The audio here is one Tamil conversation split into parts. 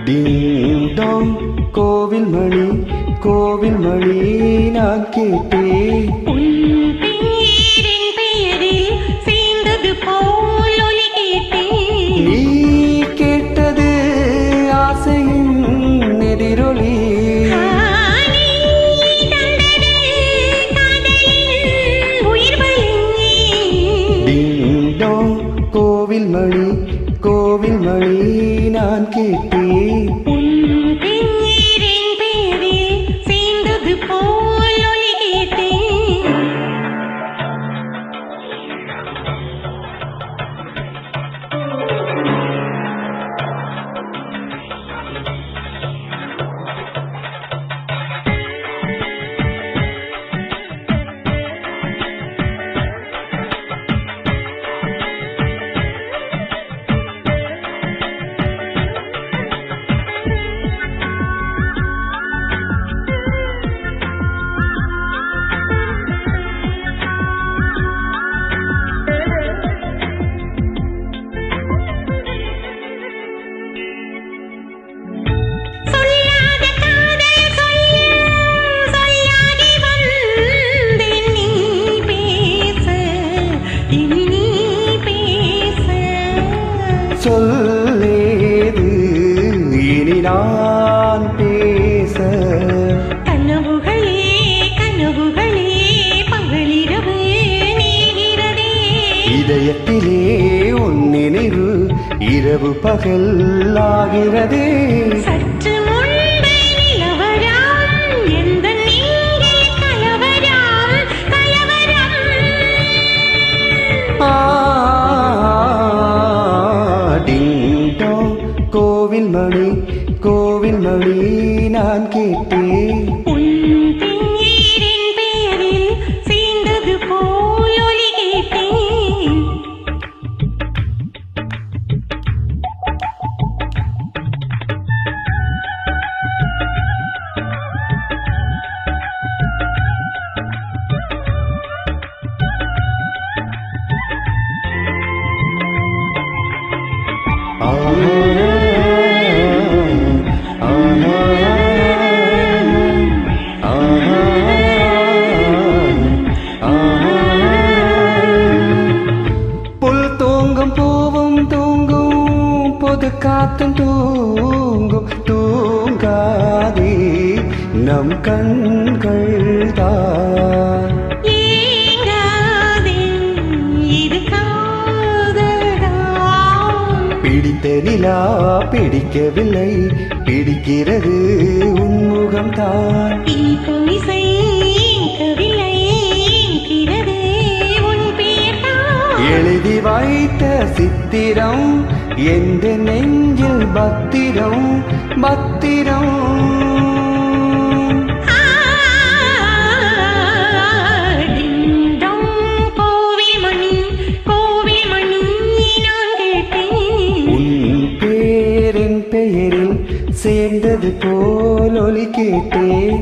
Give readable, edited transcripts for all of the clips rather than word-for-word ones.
டிங் டாங் கோவில் மணி நான் கேட்டேன். உன் பேரின் பெயரில் சேர்ந்தது போல் ஒலி கேட்டேன். நீ கேட்டது ஆசையின் எதிரொலி. டிங் டாங் கோவில் மணி நான் கேட்டேன். உன் பேரின் பெயரில் சேர்ந்தது போல் ஒலி கேட்டேன். சொல்லேது இனி நான் பேச. கனவுகளே பகலிரவு நீகிறதே. இதயத்திலே உன் நினைவு இரவு பகல் ஆகிறதே. சற்று முன்பே நிலவரம் எந்த நீரில் கலவரம். டிங் டாங் கோவில் மணி நான் கேட்டேன். உன் பேரின் பெயரில் சேர்ந்தது போல் ஒலி கேட்டேன். புல் தூங்கும் பூவும் தூங்கும் பொது காத்தும் தூங்கும். தூங்காதே நம் கண்கள் தான். பிடித்த நிலா பிடிக்கவில்லை, பிடிக்கிறது உன்முகம்தான். எழுதி வைத்த சித்திரம் எந்த நெஞ்சில் பத்திரம். பேரின் பெயரில் சேர்ந்தது போல் ஒலி கேட்டேன்.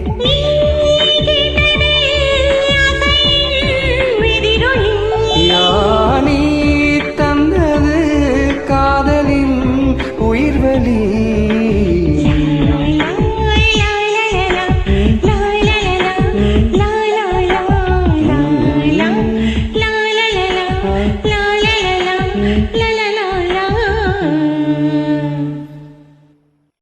யானி தந்தது காதலின் உயிர்வலி.